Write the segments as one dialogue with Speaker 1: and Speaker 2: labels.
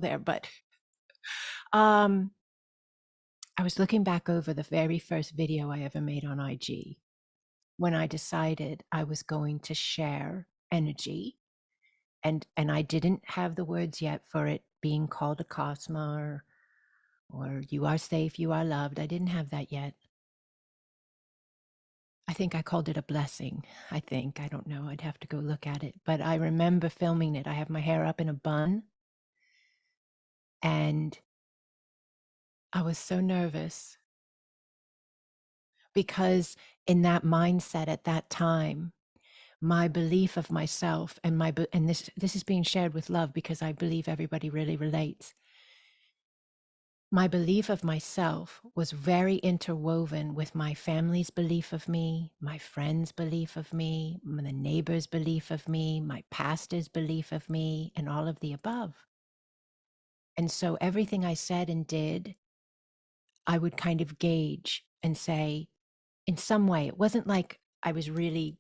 Speaker 1: there, but um, I was looking back over the very first video I ever made on IG when I decided I was going to share energy, and I didn't have the words yet for it being called Acasma or you are safe, you are loved. I didn't have that yet. I think I called it a blessing. I don't know. I'd have to go look at it. But I remember filming it. I have my hair up in a bun. And I was so nervous because in that mindset at that time, my belief of myself and this is being shared with love because I believe everybody really relates. My belief of myself was very interwoven with my family's belief of me, my friends' belief of me, the neighbors' belief of me, my pastor's belief of me, and all of the above. And so everything I said and did, I would kind of gauge and say, in some way, it wasn't like I was really,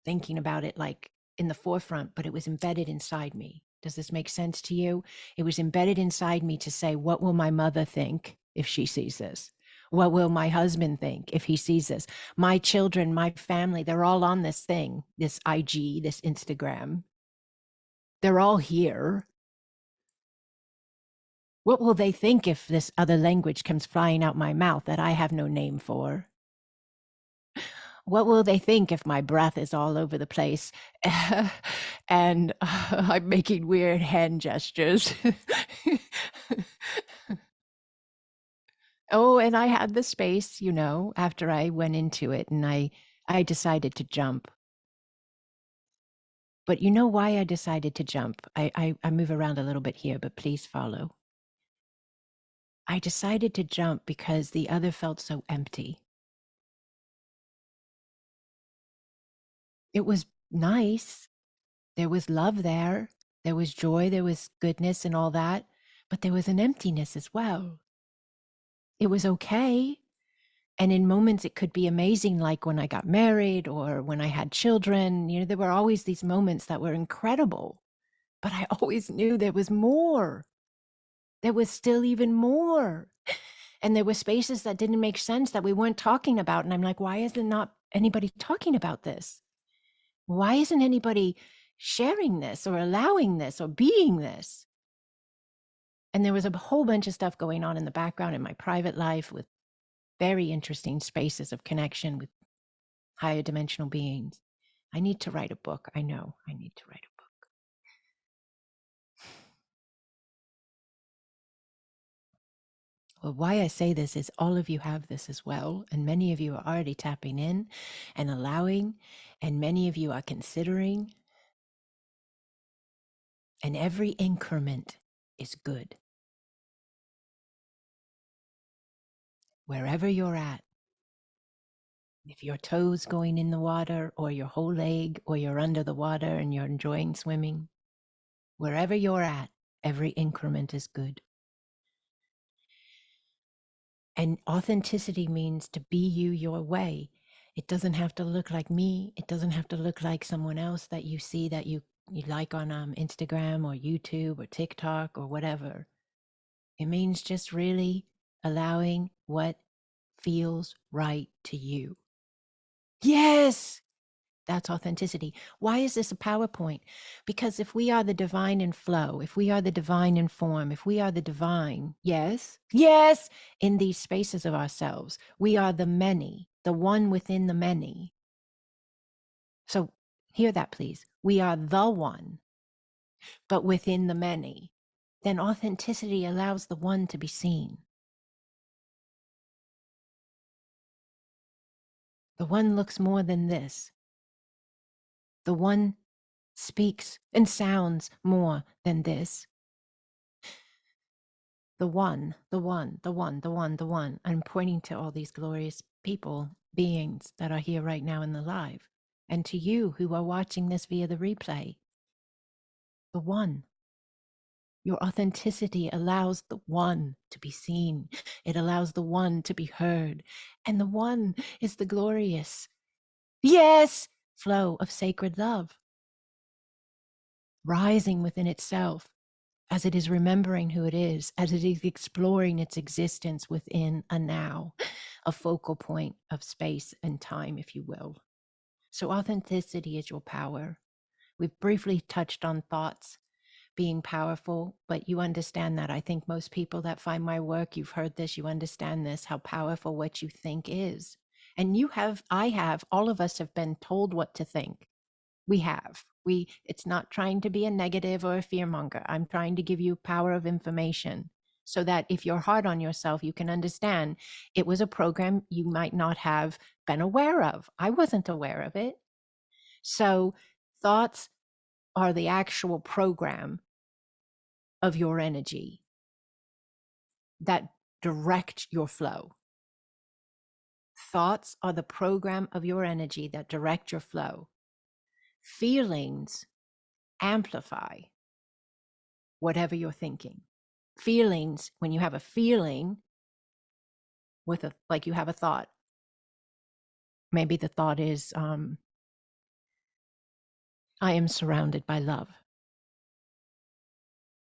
Speaker 1: thinking about it like in the forefront, but it was embedded inside me. Does this make sense to you? It was embedded inside me to say, what will my mother think if she sees this? What will my husband think if he sees this? My children, my family, they're all on this thing, this IG, this Instagram. They're all here. What will they think if this other language comes flying out my mouth that I have no name for? What will they think if my breath is all over the place and I'm making weird hand gestures? Oh, and I had the space, after I went into it, and I decided to jump. But you know why I decided to jump? I move around a little bit here, but please follow. I decided to jump because the other felt so empty. It was nice. There was love there. There was joy. There was goodness and all that. But there was an emptiness as well. It was okay. And in moments it could be amazing, like when I got married or when I had children. There were always these moments that were incredible. But I always knew there was more. There was still even more. And there were spaces that didn't make sense that we weren't talking about. And I'm like, why isn't not anybody talking about this? Why isn't anybody sharing this or allowing this or being this? And there was a whole bunch of stuff going on in the background in my private life with very interesting spaces of connection with higher dimensional beings. I need to write a book. I know I need to write a book. Well, why I say this is all of you have this as well. And many of you are already tapping in and allowing, and many of you are considering. And every increment is good. Wherever you're at, if your toe's going in the water or your whole leg or you're under the water and you're enjoying swimming, wherever you're at, every increment is good. And authenticity means to be you your way. It doesn't have to look like me. It doesn't have to look like someone else that you see that you like on Instagram or YouTube or TikTok or whatever. It means just really allowing what feels right to you. Yes, that's authenticity. Why is this a PowerPoint? Because if we are the divine in flow, if we are the divine in form, if we are the divine, yes, in these spaces of ourselves, we are the many, the one within the many. So hear that, please. We are the one, but within the many. Then authenticity allows the one to be seen. The one looks more than this. The one speaks and sounds more than this. The one, the one, the one, the one, the one. I'm pointing to all these glorious people, beings that are here right now in the live. And to you who are watching this via the replay, the one. Your authenticity allows the one to be seen. It allows the one to be heard. And the one is the glorious, yes, flow of sacred love, rising within itself, as it is remembering who it is, as it is exploring its existence within a now, a focal point of space and time, if you will. So authenticity is your power. We've briefly touched on thoughts being powerful, but you understand that. I think most people that find my work, you've heard this, you understand this, how powerful what you think is. And you have, I have, all of us have been told what to think. We have. It's not trying to be a negative or a fearmonger. I'm trying to give you power of information so that if you're hard on yourself, you can understand it was a program you might not have been aware of. I wasn't aware of it. So thoughts are the actual program of your energy that direct your flow. Thoughts are the program of your energy that direct your flow. Feelings amplify whatever you're thinking. Feelings, when you have a feeling with like you have a thought, maybe the thought is, I am surrounded by love.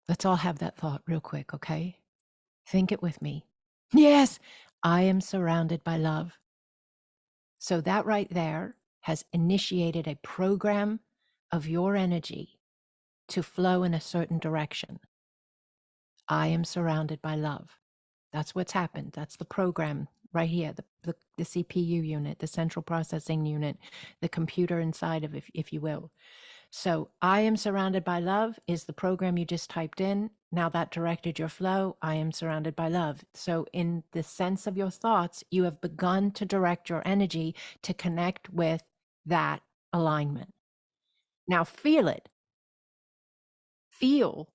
Speaker 1: Let's all have that thought real quick, okay? Think it with me. Yes, I am surrounded by love. So that right there has initiated a program of your energy to flow in a certain direction. I am surrounded by love. That's what's happened. That's the program right here, the CPU unit, the central processing unit, the computer inside of it, if you will. So I am surrounded by love is the program you just typed in. Now that directed your flow. I am surrounded by love. So in the sense of your thoughts, you have begun to direct your energy to connect with that alignment. Now feel it. Feel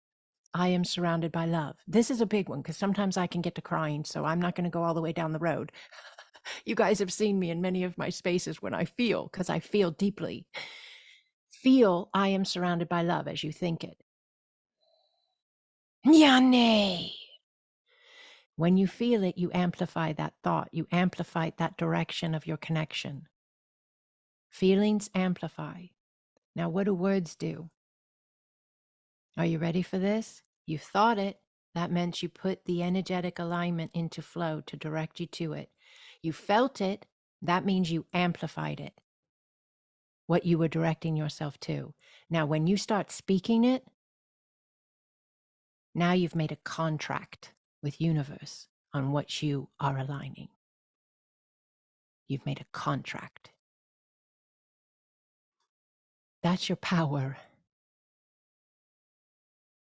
Speaker 1: I am surrounded by love. This is a big one because sometimes I can get to crying, so I'm not going to go all the way down the road. You guys have seen me in many of my spaces when I feel, because I feel deeply. Feel I am surrounded by love as you think it. Yane. When you feel it, you amplify that thought. You amplify that direction of your connection. Feelings amplify. Now, what do words do? Are you ready for this? You thought it. That meant you put the energetic alignment into flow to direct you to it. You felt it. That means you amplified it, what you were directing yourself to. Now, when you start speaking it, now you've made a contract with universe on what you are aligning. You've made a contract. That's your power.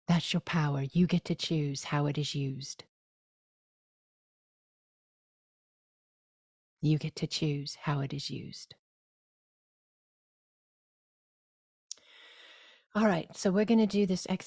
Speaker 1: That's your power. You get to choose how it is used. You get to choose how it is used. All right, so we're going to do this exercise.